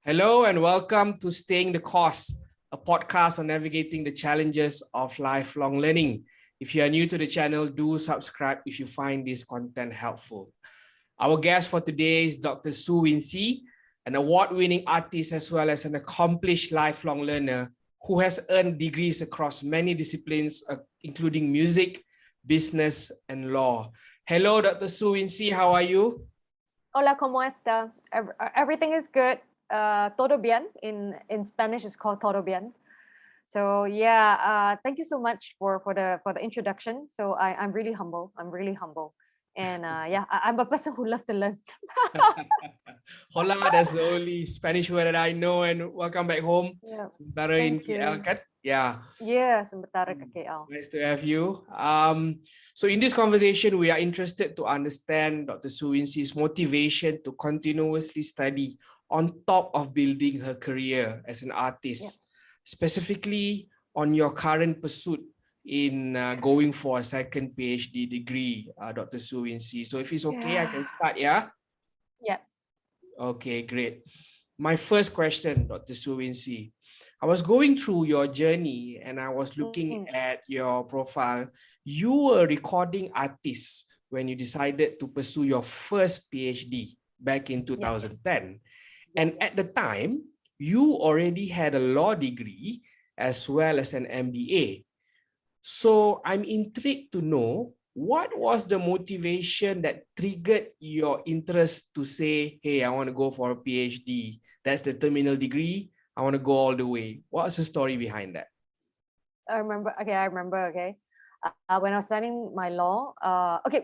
Hello and welcome to Staying the Course, a podcast on navigating the challenges of lifelong learning. If you are new to the channel, do subscribe if you find this content helpful. Our guest for today is Dr. Soo Wincci, an award-winning artist as well as an accomplished lifelong learner who has earned degrees across many disciplines, including music, business, and law. Hello, Dr. Soo Wincci, how are you? Hola, ¿cómo está? Everything is good. Todo bien in Spanish is called todo bien. So yeah, thank you so much for the introduction. So I'm really humble. And yeah, I'm a person who loves to learn. Hola, that's the only Spanish word that I know, and welcome back home. Yeah. Sementara in KL kan? Yeah. Yeah, sementara ke KL. Nice to have you. So in this conversation, we are interested to understand Dr. Soo Winci's motivation to continuously study on top of building her career as an artist, specifically on your current pursuit in going for a second PhD degree, Dr. Soo Wincci. So if it's okay, I can start, yeah? Yeah. Okay, great. My first question, Dr. Soo Wincci. I was going through your journey and I was looking at your profile. You were a recording artist when you decided to pursue your first PhD back in 2010. And at the time, you already had a law degree as well as an MBA. So I'm intrigued to know, what was the motivation that triggered your interest to say, hey, I want to go for a PhD. That's the terminal degree. I want to go all the way. What's the story behind that? I remember. When I was studying my law,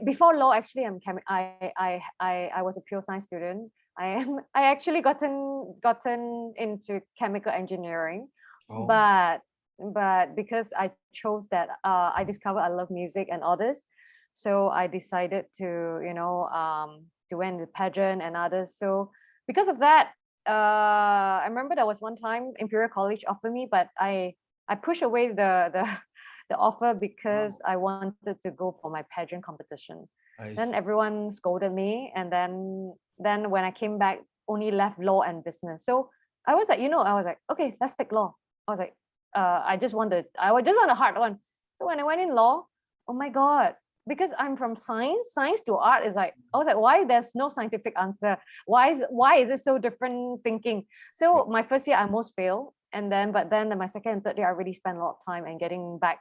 before law, actually, I was a pure science student. I actually gotten into chemical engineering, but because I chose that, I discovered I love music and others, so I decided to to enter the pageant and others. So because of that, I remember there was one time Imperial College offered me, but I pushed away the offer because I wanted to go for my pageant competition. Then everyone scolded me, and then when I came back, only left law and business. So I was like, okay, let's take law. I was like, I just want a hard one. So when I went in law, oh my God, because I'm from science to art is like, I was like, why there's no scientific answer? Why is it so different thinking? So my first year I almost failed, but then my second and third year I really spent a lot of time and getting back,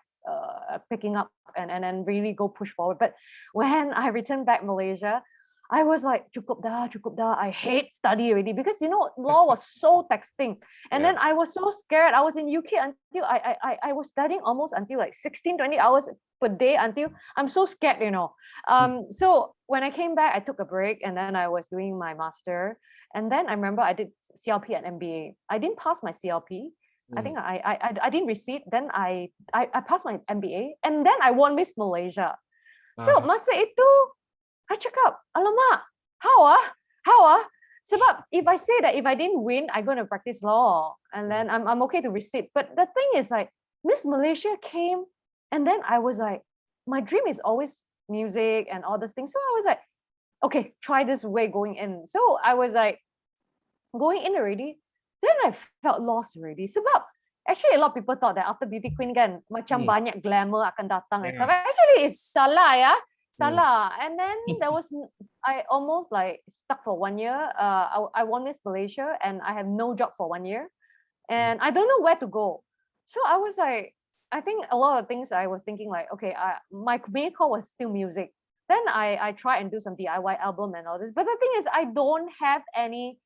picking up and then really go push forward. But when I returned back Malaysia, I was like, cukup dah. I hate study already because law was so taxing. And then I was so scared. I was in UK until I was studying almost until like 16-20 hours per day until I'm so scared, So when I came back, I took a break and then I was doing my master. And then I remember I did CLP and MBA. I didn't pass my CLP. I think I didn't receipt. Then I passed my MBA and then I won Miss Malaysia. So masa itu I cakap, alamak, how? Sebab if I say that if I didn't win, I'm going to practice law and then I'm okay to receipt. But the thing is like, Miss Malaysia came and then I was like, my dream is always music and all these things. So I was like, okay, try this way going in. So I was like, going in already, then I felt lost already. Sebab actually a lot of people thought that after Beauty Queen kan, macam banyak glamour akan datang. But actually it's salah ya. Salah. And then I almost like stuck for 1 year. I won Miss Malaysia and I have no job for 1 year. And I don't know where to go. So I was like, I think a lot of things I was thinking like, okay, my main core was still music. Then I try and do some DIY album and all this. But the thing is, I don't have any,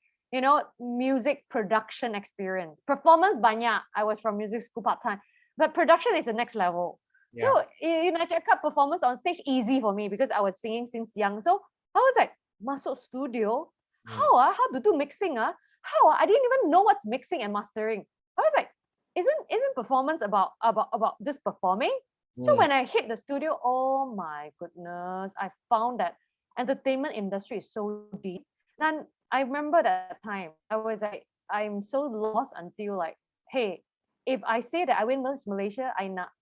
music production experience. Performance banyak. I was from music school part-time. But production is the next level. So, cakap performance on stage easy for me because I was singing since young. So I was like, masuk studio, how to do mixing? I didn't even know what's mixing and mastering. I was like, isn't performance about just performing? So when I hit the studio, oh my goodness, I found that entertainment industry is so deep. And I remember that time, I was like, I'm so lost until like, hey, if I say that I win Miss Malaysia, I nak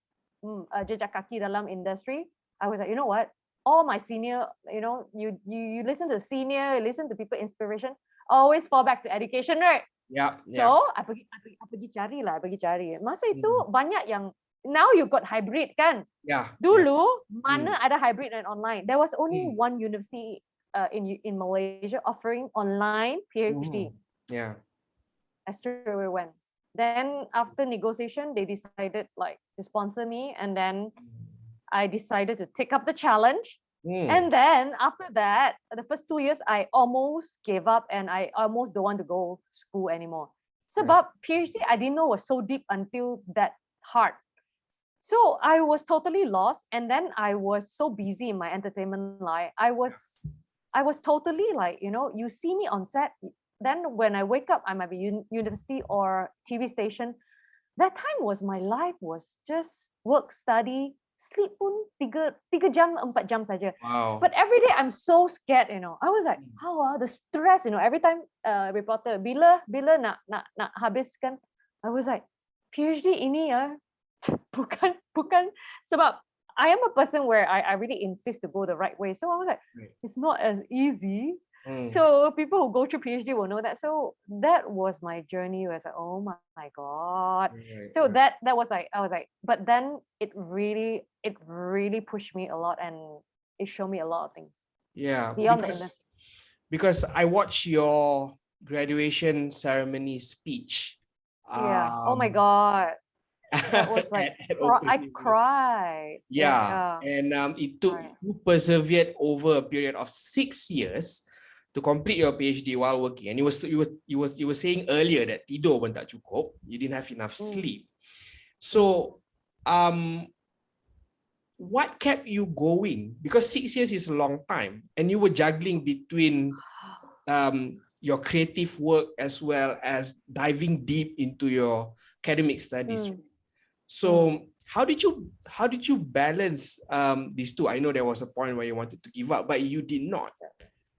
jejak kaki dalam industry, I was like, you know what? All my senior, you listen to senior, you listen to people inspiration, always fall back to education, right? Yeah. So I pergi cari lah, Masa itu banyak yang, now you got hybrid kan? Yeah. Dulu mana ada hybrid and online. There was only one university in Malaysia offering online PhD. Yeah. I straight away went. Then after negotiation, they decided like to sponsor me, and then I decided to take up the challenge. And then after that, the first 2 years, I almost gave up and I almost don't want to go to school anymore. So about PhD, I didn't know was so deep until that hard. So I was totally lost. And then I was so busy in my entertainment life. I was totally like, you see me on set. Then when I wake up, I might be university or TV station. That time was my life was just work, study, sleep pun 3 jam, 4 jam saja. Wow. But every day I'm so scared, I was like, how the stress, every time reporter, bila nak habiskan, I was like, PhD ini bukan sebab I am a person where I really insist to go the right way. So I was like, it's not as easy. So people who go through PhD will know that. So that was my journey. I was like, oh my God. So that was like, I was like, but then it really pushed me a lot and it showed me a lot of things. Yeah. Beyond because I watched your graduation ceremony speech. Yeah. Oh my God. That was like, I cried. Yeah. And it took, you persevered over a period of 6 years to complete your PhD while working. And you were saying earlier that tidur pun tak cukup, you didn't have enough sleep. So what kept you going? Because 6 years is a long time, and you were juggling between your creative work as well as diving deep into your academic studies. So how did you balance these two? I know there was a point where you wanted to give up, but you did not.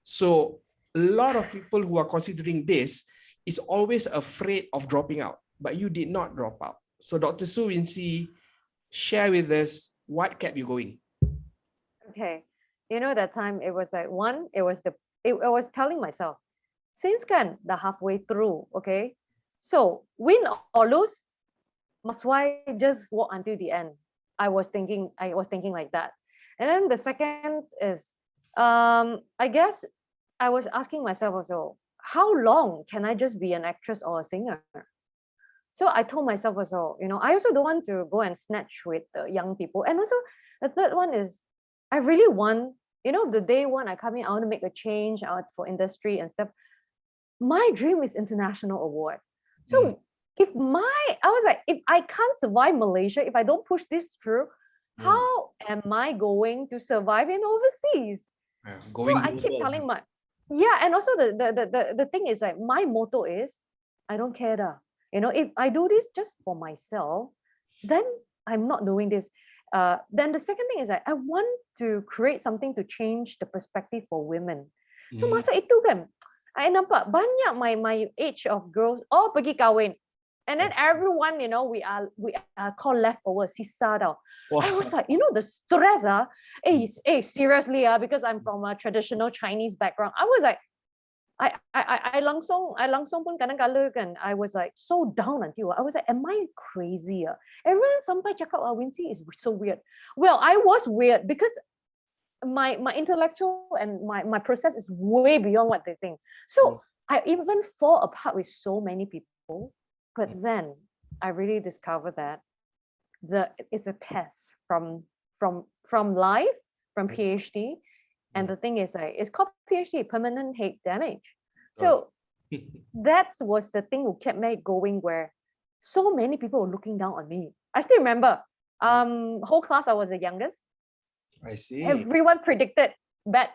So a lot of people who are considering this is always afraid of dropping out, but you did not drop out. So Dr. Soo Wincci, share with us what kept you going. Okay, that time it was like I was telling myself, since kan the halfway through, okay, so win or lose, must I just walk until the end? I was thinking like that. And then the second is, I guess I was asking myself also, how long can I just be an actress or a singer? So I told myself also, I also don't want to go and snatch with the young people. And also the third one is, I really want, the day one I come in, I want to make a change out for industry and stuff. My dream is international award. So I was like, if I can't survive Malaysia, if I don't push this through, how am I going to survive in overseas? So I keep telling and also the thing is like, my motto is, I don't care. If I do this just for myself, then I'm not doing this. Then the second thing is like, I want to create something to change the perspective for women. So masa itu kan, I nampak banyak my age of girls all pergi kahwin. And then everyone, we are called leftover, sisa tau. Wow. I was like, the stress, seriously, because I'm from a traditional Chinese background. I was like, I langsung pun kadang-kala kan, I was like so down until I was like, am I crazy? Everyone sampai cakap, Wincci is so weird. Well, I was weird because my intellectual and my process is way beyond what they think. So I even fall apart with so many people. But then I really discovered that it's a test from life, from PhD. And the thing is, it's called PhD, permanent head damage. So that was the thing who kept me going, where so many people were looking down on me. I still remember, whole class, I was the youngest. I see. Everyone predicted that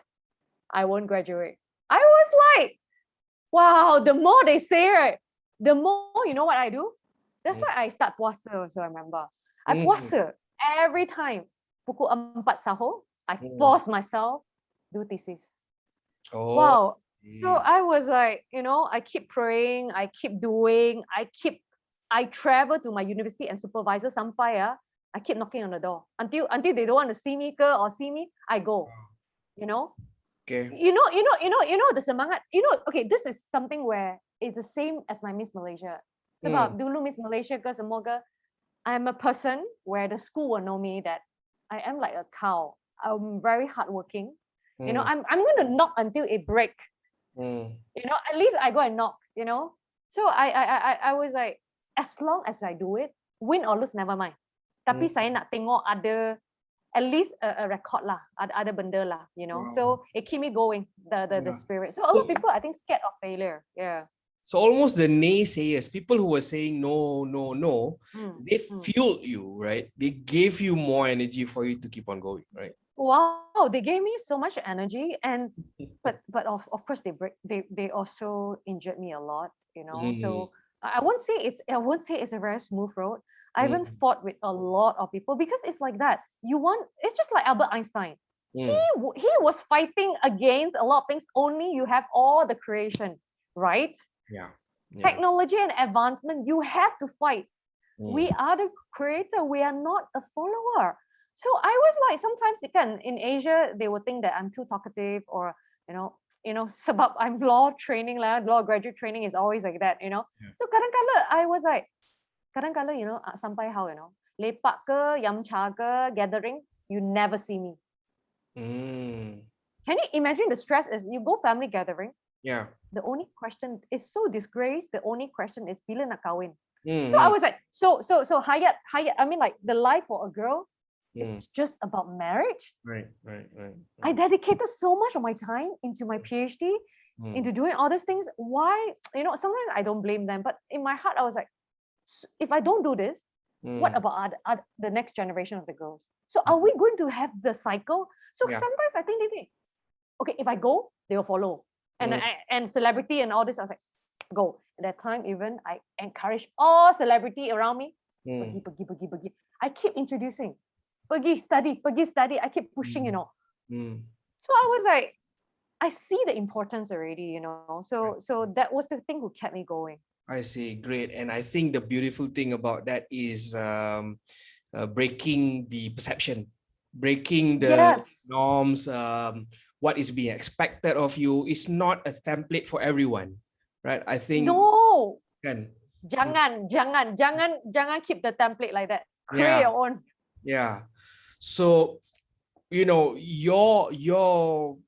I won't graduate. I was like, wow, the more they say, right, the more, you know what I do? That's why I start puasa also, I remember. I puasa every time. Pukul 4 sahur, I force myself do thesis. Oh. Wow. So I was like, I keep praying, I keep doing, I travel to my university and supervisor sampai I keep knocking on the door until they don't want to see me or see me, I go. Okay. The semangat, okay, this is something where is the same as my Miss Malaysia. Sebab dulu Miss Malaysia ke semua ke, I'm a person where the school will know me that I am like a cow. I'm very hardworking. You know, I'm going to knock until it break. You know, at least I go and knock. You know, so I was like, as long as I do it, win or lose never mind. Tapi saya nak tengok ada at least a record lah, ada benda lah. You know, so it keep me going. The spirit. So a lot of people I think scared of failure. Yeah. So almost the naysayers, people who were saying no, no, no, they fueled you, right? They gave you more energy for you to keep on going, right? Wow, they gave me so much energy, and but of course they also injured me a lot, you know. So I won't say it's a very smooth road. I even fought with a lot of people because it's like that. It's just like Albert Einstein. He was fighting against a lot of things. Only you have all the creation, right? Yeah. Technology and advancement, you have to fight. We are the creator. We are not a follower. So I was like, sometimes again in Asia, they would think that I'm too talkative, or you know, sebab I'm law training lah, law graduate training is always like that, you know. Yeah. So kadang-kala I was like, kadang-kala, you know, sampai how, you know, lepak ke, yamcha ke, gathering, you never see me. Can you imagine the stress is you go family gathering? Yeah. The only question is so disgrace. The only question is bila nak kahwin. So I was like, so Hayat. I mean, like the life for a girl, it's just about marriage. Right. I dedicated so much of my time into my PhD, into doing all these things. Why? You know, sometimes I don't blame them, but in my heart, I was like, if I don't do this, what about the next generation of the girls? So are we going to have the cycle? So sometimes I think they think, okay, if I go, they will follow. And celebrity and all this, I was like, go. At that time, even I encourage all celebrity around me. Pergi. I keep introducing. Pergi study. I keep pushing, you know. So I was like, I see the importance already, you know. So that was the thing who kept me going. I see, great. And I think the beautiful thing about that is breaking the perception, breaking the norms. What is being expected of you is not a template for everyone, right? I think no. Kan? Jangan keep the template like that. Create your own. Yeah. So, you know, your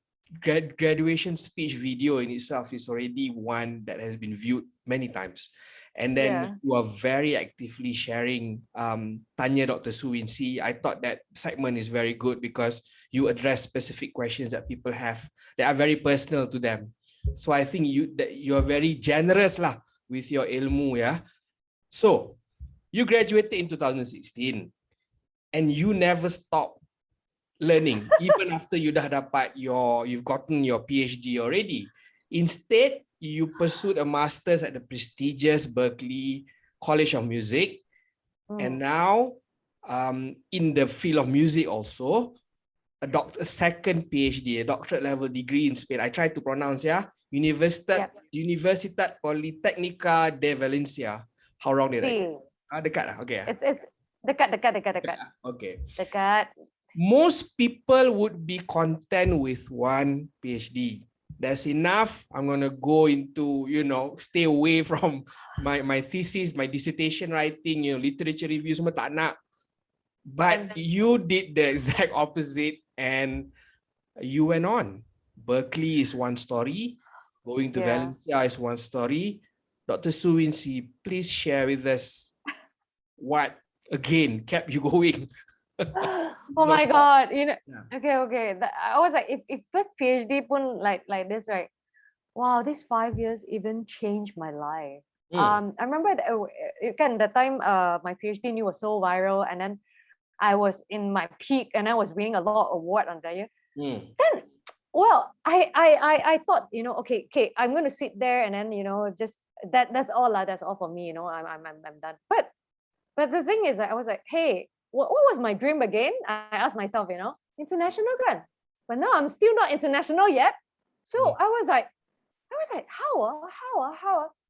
graduation speech video in itself is already one that has been viewed many times. And then you are very actively sharing Tanya Dr. Soo Wincci. I thought that segment is very good because you address specific questions that people have that are very personal to them. So I think you are very generous lah with your ilmu, yeah. So you graduated in 2016 and you never stopped learning even after you've gotten your PhD already. Instead, you pursued a master's at the prestigious Berklee College of Music, and now in the field of music also, a second PhD, a doctorate level degree in Spain. I tried to pronounce, Universitat Politècnica de València. How wrong did I get? Dekat lah, okay. It's dekat. Okay. Dekat. Most people would be content with one PhD. That's enough. I'm going to go into, you know, stay away from my thesis, my dissertation writing, you know, literature review, semua tak nak. But you did the exact opposite and you went on. Berklee is one story. Going to Valencia is one story. Dr. Soo Wincci, please share with us what, again, kept you going. Oh my God, you know, okay. I was like, if first PhD pun like this, right? Wow, these 5 years even changed my life. I remember that time my PhD news was so viral, and then I was in my peak, and I was winning a lot of awards on that year. Then, well, I thought, you know, okay, I'm going to sit there, and then, you know, just that's all for me, you know, I'm done. But the thing is, I was like, hey. What was my dream again? I asked myself, you know, international grant. But now I'm still not international yet. So I was like, how?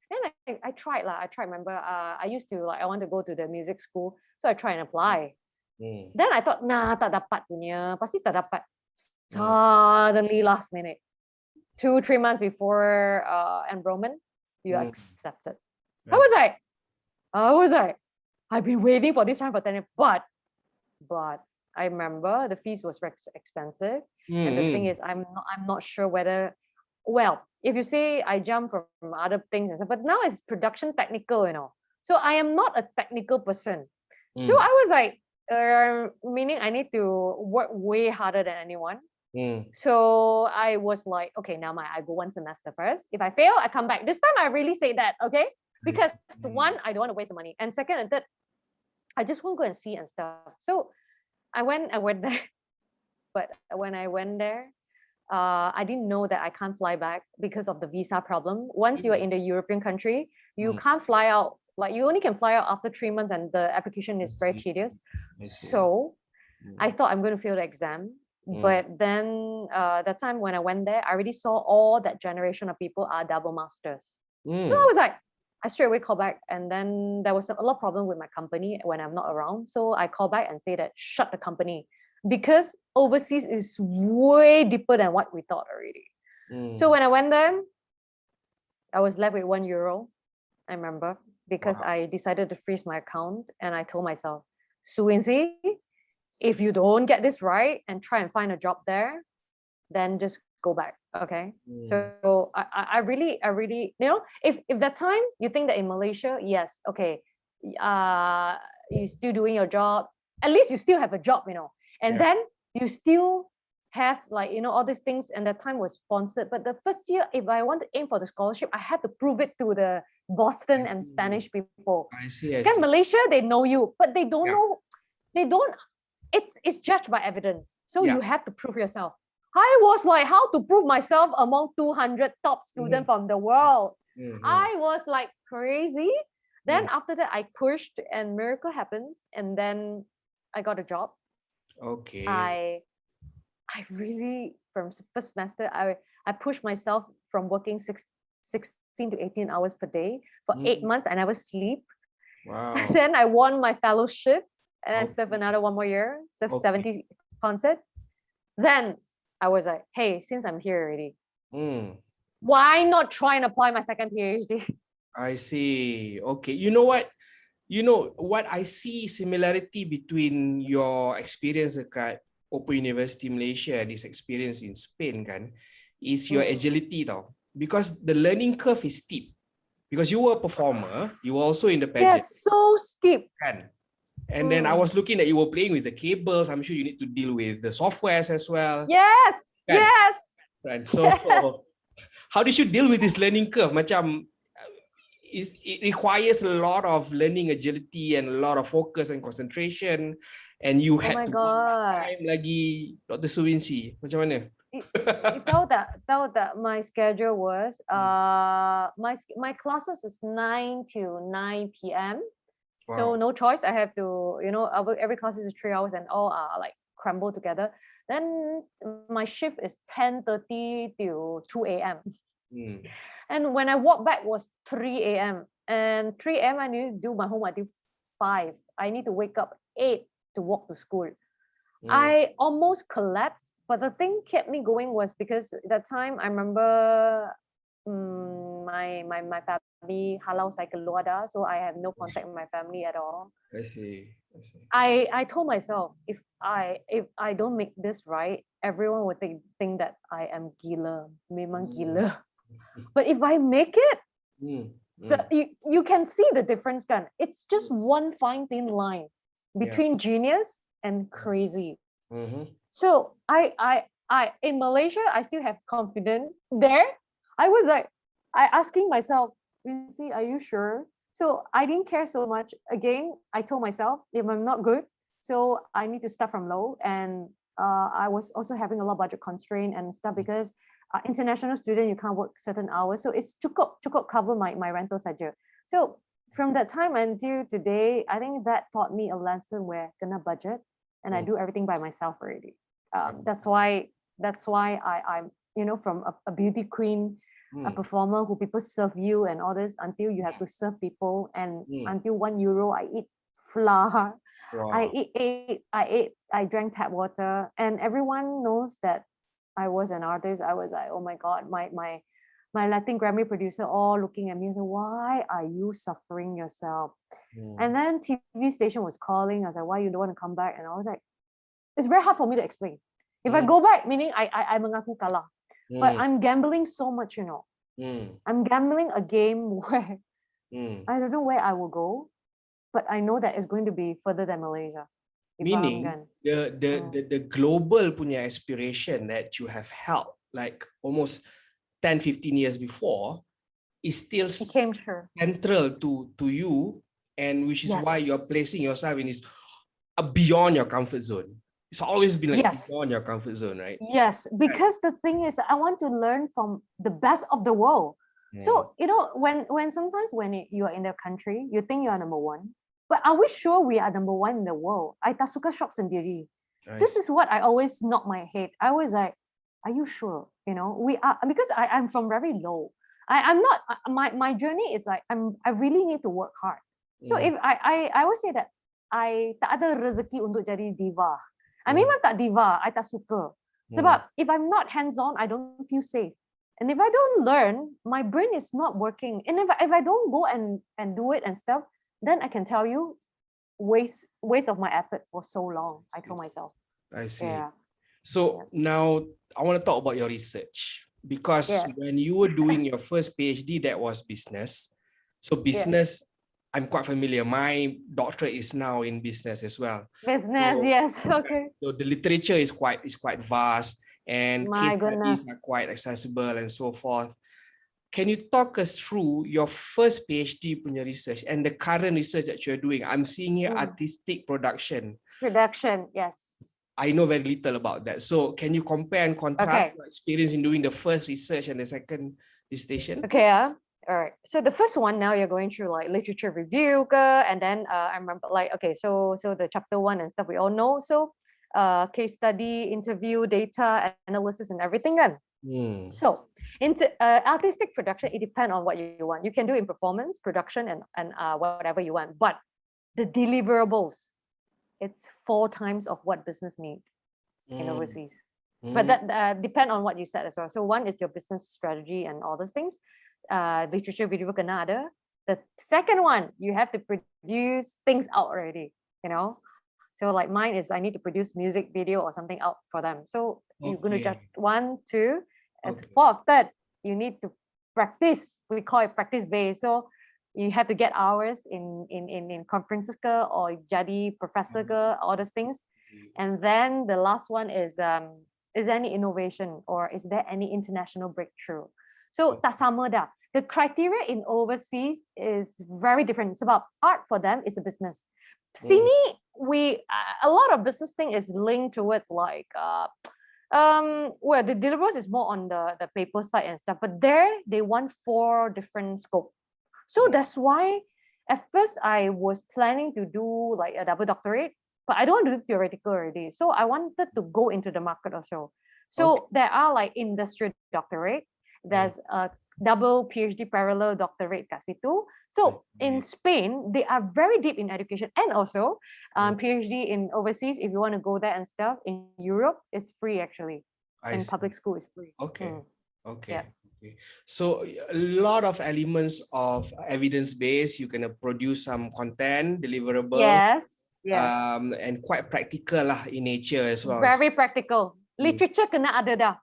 And I tried. Remember, I used to, like, I want to go to the music school. So I tried and apply. Then I thought, nah, tak dapat punya. Pasti tak dapat. Suddenly, last minute, 2-3 months before enrollment, you are accepted. I was like, I've been waiting for this time for 10 years, but I remember the fees was expensive. And the thing is, I'm not sure whether, well, if you say I jump from other things and stuff, but now it's production technical, So I am not a technical person. So I was like, meaning I need to work way harder than anyone. So I was like, okay, now I go one semester first. If I fail, I come back. This time I really say that, okay? Because one, I don't want to waste the money. And second and third, I just want to go and see and stuff. So I went there. But when I went there, I didn't know that I can't fly back because of the visa problem. Once you are in the European country, you can't fly out. Like you only can fly out after 3 months, and the application is very tedious. So I thought I'm going to fail the exam. But then that time when I went there, I already saw all that generation of people are double masters. So I was like, I straight away call back. And then there was a lot of problem with my company when I'm not around. So I call back and say that shut the company, because overseas is way deeper than what we thought already. So when I went there, I was left with €1, I remember, because I decided to freeze my account. And I told myself, Soo Wincci, if you don't get this right and try and find a job there, then just go back. Okay. So I really, if that time you think that in Malaysia, yes, okay, you're still doing your job, at least you still have a job, and then you still have all these things, and that time was sponsored. But the first year, if I want to aim for the scholarship, I had to prove it to the Boston and Spanish people. I see. Because Malaysia, they know you, but they don't know, it's judged by evidence. So you have to prove yourself. I was like, how to prove myself among 200 top students from the world? I was like crazy. Then after that, I pushed and miracle happens. And then I got a job. Okay. I really, from first semester, I pushed myself from working 16 to 18 hours per day for 8 months. I never sleep. Wow. Then I won my fellowship and I served another 1 more year, served 70 concert. Then I was like, hey, since I'm here already, why not try and apply my second PhD? I see. Okay. You know what I see similarity between your experience at Open University Malaysia and this experience in Spain is your agility tau. Because the learning curve is steep. Because you were a performer, you were also in the pageant. Yes, so steep. And then I was looking that you were playing with the cables. I'm sure you need to deal with the softwares as well. Yes, yes. Right. So how did you deal with this learning curve? It requires a lot of learning agility and a lot of focus and concentration. And you had to work time lagi, Dr. Soo Wincci. Macam mana? You thought that my schedule was my classes is 9 to 9 p.m. Wow. So no choice. I have to, every class is 3 hours and all are like crumbled together. Then my shift is 10:30 to 2 a.m. And when I walk back was 3 a.m. And 3 a.m. I need to do my homework until 5. I need to wake up 8 to walk to school. I almost collapsed, but the thing kept me going was because that time I remember my family halau saya keluar dah, so I have no contact with my family at all. I see. I told myself if I don't make this right, everyone would think that I am gila, memang gila. But if I make it, you can see the difference, kan? It's just one fine thin line between genius and crazy. So I in Malaysia, I still have confidence. There, I was like, I asking myself, Wincci, are you sure? So I didn't care so much. Again, I told myself, if I'm not good, so I need to start from low. And I was also having a lot of budget constraint and stuff because international student, you can't work certain hours. So it's cukup cover my rental saja. So from that time until today, I think that taught me a lesson where kena budget and I do everything by myself already. That's why I'm, from a beauty queen, a performer who people serve you and all this until you have to serve people, and until €1 I eat flour. Wow. I drank tap water, and everyone knows that I was an artist. I was like, oh my God, my my Latin Grammy producer all looking at me and said, why are you suffering yourself? And then TV station was calling. I was like, why you don't want to come back? And I was like, it's very hard for me to explain. If I go back, meaning I mengaku kalah. But I'm gambling so much, you know. I'm gambling a game where I don't know where I will go, but I know that it's going to be further than Malaysia. Meaning the global punya aspiration that you have held like almost 10, 15 years before is still central to you, and which is why you're placing yourself in this beyond your comfort zone. It's always been like beyond your comfort zone, right? Yes, because the thing is, I want to learn from the best of the world. So, you know, when sometimes when you are in a country, you think you are number one, but are we sure we are number one in the world? I tak suka shock sendiri. This is what I always knock my head. I was like, are you sure? You know, we are, because I'm from very low. I'm not, my journey is like, I really need to work hard. So if I always say that I tak ada rezeki untuk jadi diva. I memang tak diva, I tak suka. Sebab if I'm not hands-on, I don't feel safe. And if I don't learn, my brain is not working. And if I don't go and do it and stuff, then I can tell you, waste of my effort for so long. I told myself. I see. So now I want to talk about your research, because when you were doing your first PhD, that was business. So business, I'm quite familiar. My doctorate is now in business as well. Business, yes. Okay. So the literature is quite vast, and case studies are quite accessible and so forth. Can you talk us through your first PhD punya research and the current research that you're doing? I'm seeing here artistic production. Production, yes. I know very little about that. So can you compare and contrast your experience in doing the first research and the second dissertation? Okay, all right. So the first one, now you're going through like literature review, and then I remember like, okay, so the chapter 1 and stuff we all know. So case study, interview, data analysis, and everything then. So into artistic production, it depends on what you want. You can do in performance, production, and whatever you want. But the deliverables, it's 4 times of what business need in overseas. But that depend on what you said as well. So one is your business strategy and all those things. Literature video kena ada. The second one, you have to produce things out already, you know. So like mine is I need to produce music video or something out for them. So you're going to judge 1, 2, and 4th, third, you need to practice. We call it practice based. So you have to get hours in conferences or jadi professor, all those things. And then the last one is there any innovation or is there any international breakthrough? So tak sama dah. The criteria in overseas is very different. It's about art for them is a business. Sini, a lot of business thing is linked towards like well, the deliverables is more on the paper side and stuff, but there they want 4 different scope. So that's why at first I was planning to do like a double doctorate, but I don't want to do theoretical already. So I wanted to go into the market also. So there are like industry doctorate, there's a double PhD parallel doctorate kat situ. So in Spain, they are very deep in education, and also PhD in overseas, if you want to go there and stuff, in Europe, is free actually. In public school is free. Okay. So a lot of elements of evidence-based, you can produce some content, deliverable. Yes. And quite practical lah in nature as well. Very practical. Literature kena ada dah.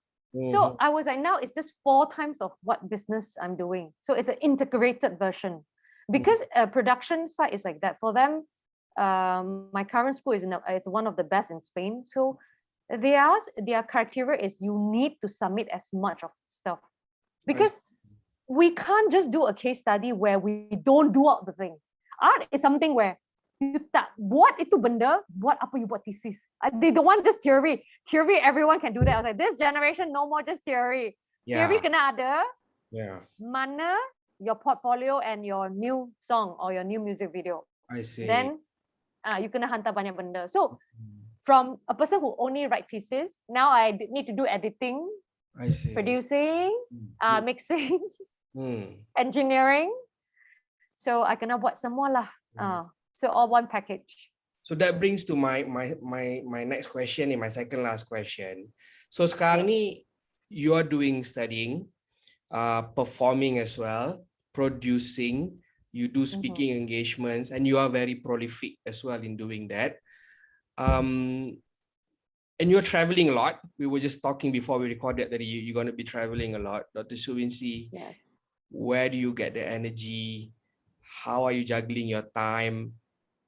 So I was like, now it's just 4 times of what business I'm doing. So it's an integrated version. Because production side is like that. For them, my current school is one of the best in Spain. So their criteria is you need to submit as much of stuff. Because we can't just do a case study where we don't do out the thing. Art is something where you tak buat itu benda, buat apa you buat thesis. They don't want just theory. Theory, everyone can do that. I was like, this generation, no more just theory. Theory kena ada. Mana your portfolio and your new song or your new music video. I see. Then you kena hantar banyak benda. So from a person who only write thesis, now I need to do editing, I see. producing, mixing, engineering. So I kena buat semua lah. So all one package. So that brings to my next question, my second last question. So sekarang ni you are doing studying, performing as well, producing, you do speaking engagements, and you are very prolific as well in doing that. And you're traveling a lot. We were just talking before we recorded that you're going to be traveling a lot. Dr. Soo Wincci, Yes. where do you get the energy? How are you juggling your time?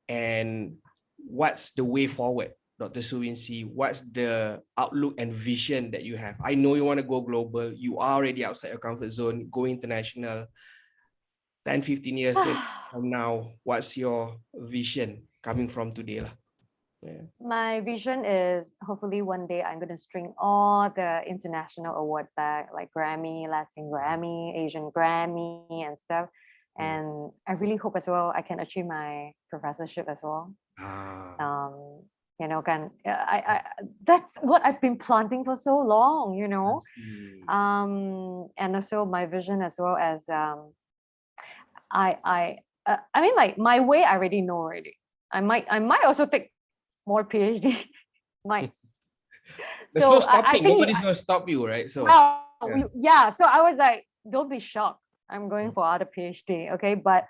And what's the way forward, Dr. Soo Wincci? What's the outlook and vision that you have? I know you want to go global. You are already outside your comfort zone, go international. 10, 15 years, 20 from now, what's your vision coming from today? Yeah. My vision is hopefully one day I'm going to string all the international award back, like Grammy, Latin Grammy, Asian Grammy, and stuff. And I really hope as well I can achieve my professorship as well. You know, that's what I've been planting for so long, you know. And also my vision as well as I mean, like my way I already know already. I might also take more PhD. Might. There's no stopping. Nobody's going to stop you, right? So yeah. So I was like, don't be shocked. I'm going for other PhD. Okay. But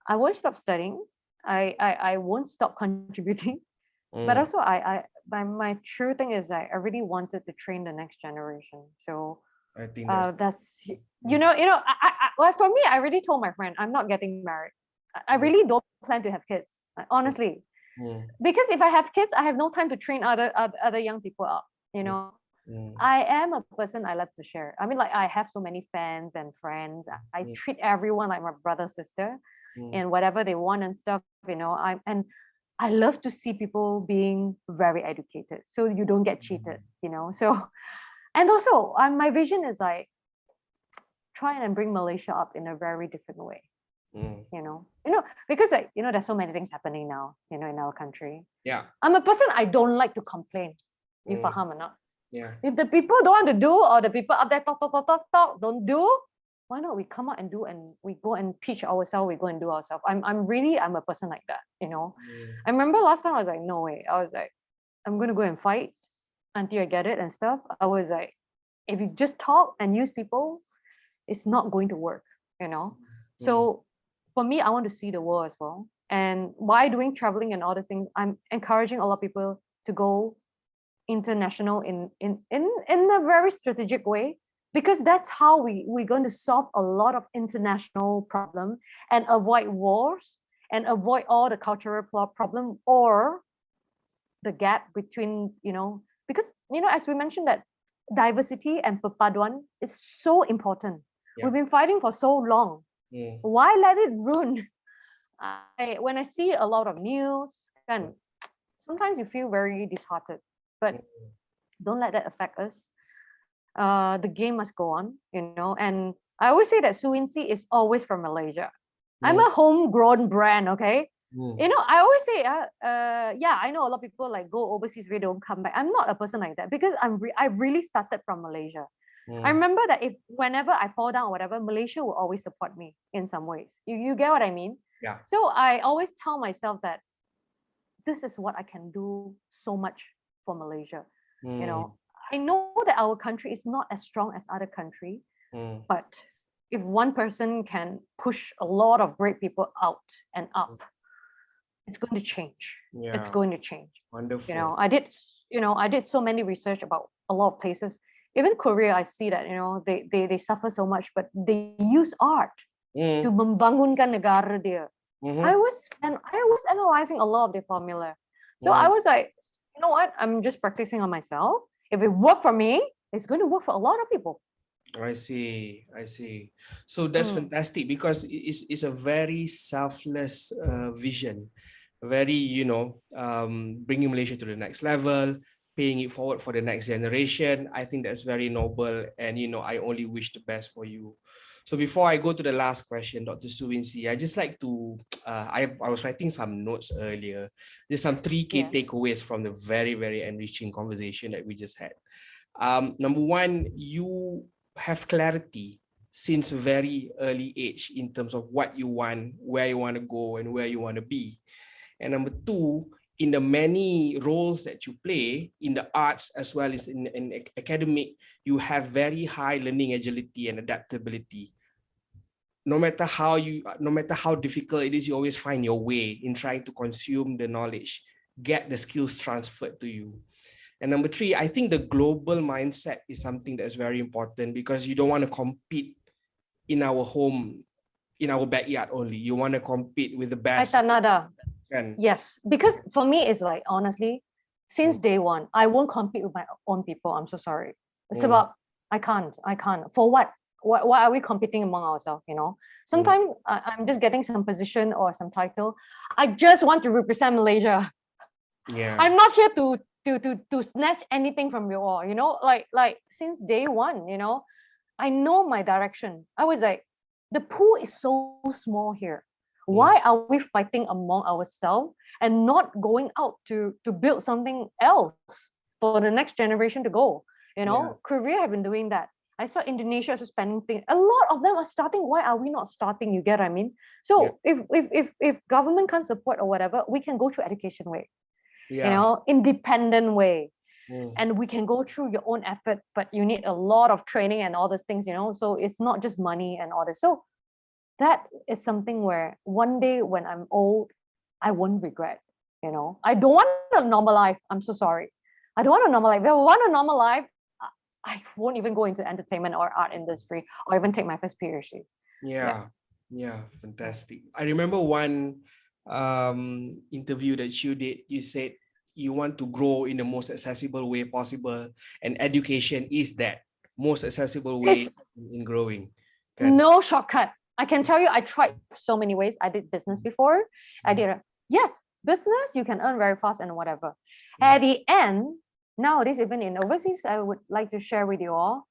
I won't stop studying. I won't stop contributing. But also my true thing is I really wanted to train the next generation. So I think that's you know, well, for me, I already told my friend I'm not getting married. I really don't plan to have kids, honestly. Because if I have kids, I have no time to train other young people up, you know. I am a person I love to share. I mean, like I have so many fans and friends. I treat everyone like my brother, sister, and whatever they want and stuff, you know. I love to see people being very educated, so you don't get cheated, you know. So, and also, my vision is like try and bring Malaysia up in a very different way. You know, because like, you know, there's so many things happening now, you know, in our country. Yeah. I'm a person, I don't like to complain. You faham or not? Yeah. If the people don't want to do, or the people up there talk, don't do, why not we come out and do, and we go and pitch ourselves, we go and do ourselves. I'm a person like that, you know. I remember last time I was like, no way. I was like, I'm going to go and fight until I get it and stuff. I was like, if you just talk and use people, it's not going to work, you know. So for me, I want to see the world as well. And while doing traveling and all the things, I'm encouraging a lot of people to go international in a very strategic way, because that's how we're going to solve a lot of international problem and avoid wars and avoid all the cultural problem or the gap between, you know, because, you know, as we mentioned that diversity and perpaduan is so important. We've been fighting for so long. Why let it ruin? When I see a lot of news, and sometimes you feel very disheartened, but don't let that affect us. The game must go on, you know. And I always say that Soo Wincci is always from Malaysia. I'm a homegrown brand, okay? You know, I always say, yeah, I know a lot of people like go overseas, they don't come back. I'm not a person like that, because I really started from Malaysia. I remember that whenever I fall down or whatever, Malaysia will always support me in some ways. You get what I mean? Yeah. So I always tell myself that this is what I can do so much for Malaysia. You know, I know that our country is not as strong as other country, but if one person can push a lot of great people out and up, it's going to change. It's going to change. Wonderful. You know, I did so many research about a lot of places. Even Korea, I see that, you know, they suffer so much, but they use art to membangunkan negara dia. I was analyzing a lot of their formula. So I was like, you know what? I'm just practicing on myself. If it worked for me, it's going to work for a lot of people. I see. So that's fantastic, because it's a very selfless vision, very, you know, bringing Malaysia to the next level, paying it forward for the next generation. I think that's very noble, and, you know, I only wish the best for you. So before I go to the last question, Dr. Soo Wincci, I just like to, I was writing some notes earlier. There's some 3 key takeaways from the very, very enriching conversation that we just had. Number one, you have clarity since a very early age in terms of what you want, where you want to go, and where you want to be. And number 2, in the many roles that you play in the arts as well as in academic, you have very high learning agility and adaptability. No matter how difficult it is, you always find your way in trying to consume the knowledge, get the skills transferred to you. And number three, I think the global mindset is something that's very important, because you don't want to compete in our home, in our backyard only. You want to compete with the best. Yes, because for me, it's like, honestly, since day one, I won't compete with my own people. I'm so sorry. It's about, I can't. For what? Why are we competing among ourselves? You know, sometimes I'm just getting some position or some title. I just want to represent Malaysia. Yeah. I'm not here to snatch anything from you all, you know, like since day one, you know, I know my direction. I was like, the pool is so small here. Why are we fighting among ourselves and not going out to build something else for the next generation to go? You know, Korea have been doing that. I saw Indonesia also spending things. A lot of them are starting. Why are we not starting? You get what I mean? So if government can't support or whatever, we can go through education way. You know, independent way. And we can go through your own effort, but you need a lot of training and all these things, you know, so it's not just money and all this. So that is something where one day when I'm old, I won't regret, you know. I don't want a normal life. I'm so sorry. I don't want a normal life. If I want a normal life, I won't even go into entertainment or art industry or even take my first PhD. Yeah, fantastic. I remember one interview that you did. You said you want to grow in the most accessible way possible, and education is that most accessible way in growing. No shortcut. I can tell you, I tried so many ways. I did business before. I did business, you can earn very fast and whatever. At the end, nowadays, even in overseas, I would like to share with you all,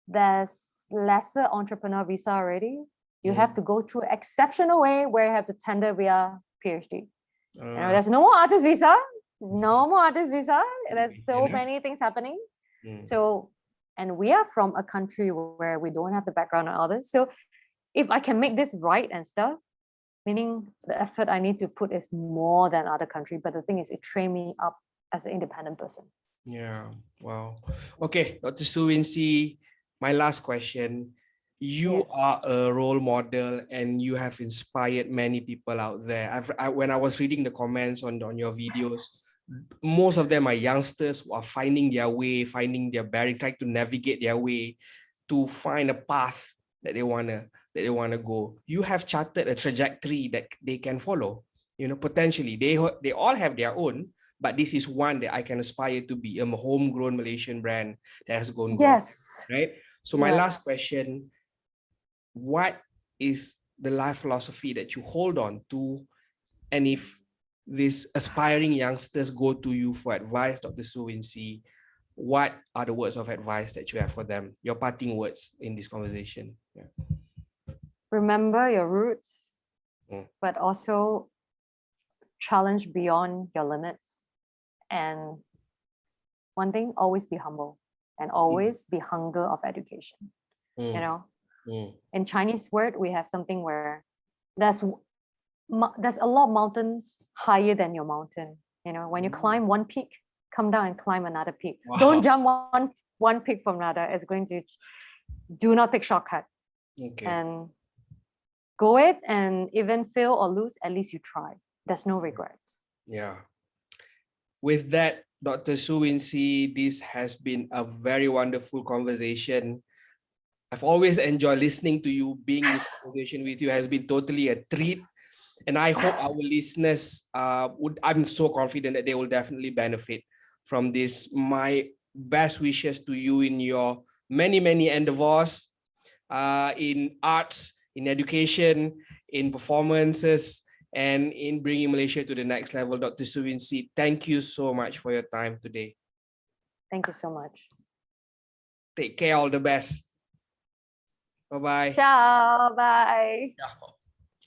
there's lesser entrepreneur visa already. You have to go through exceptional way where you have to tender via PhD. You know, there's no more artist visa. No more artist visa. There's so many things happening. So, and we are from a country where we don't have the background and all this. So if I can make this right and stuff, meaning the effort I need to put is more than other country. But the thing is, it trained me up as an independent person. Yeah. Wow. Okay, Dr. Soo Wincci, my last question. You are a role model and you have inspired many people out there. When I was reading the comments on your videos, most of them are youngsters who are finding their way, finding their bearing, trying to navigate their way to find a path that they wanna go. You have charted a trajectory that they can follow. You know, potentially they all have their own, but this is one that I can aspire to be, a homegrown Malaysian brand that has gone right. So my last question: what is the life philosophy that you hold on to, and if these aspiring youngsters go to you for advice, Dr. Soo Wincci, what are the words of advice that you have for them? Your parting words in this conversation. Remember your roots, but also challenge beyond your limits. And one thing, always be humble and always be hunger of education. You know, in Chinese word, we have something where there's a lot of mountains higher than your mountain. You know, when you climb one peak, come down and climb another peak. Don't jump one peak from another. It's going to, do not take shortcut. And go it, and even fail or lose, at least you try. There's no regrets. Yeah. With that, Dr. Soo Wincci, this has been a very wonderful conversation. I've always enjoyed listening to you. Being in this conversation with you has been totally a treat. And I hope our listeners I'm so confident that they will definitely benefit from this. My best wishes to you in your many, many endeavors in arts, in education, in performances, and in bringing Malaysia to the next level. Dr. Soo Wincci, thank you so much for your time today. Thank you so much. Take care, all the best. Bye-bye. Ciao, bye. Ciao.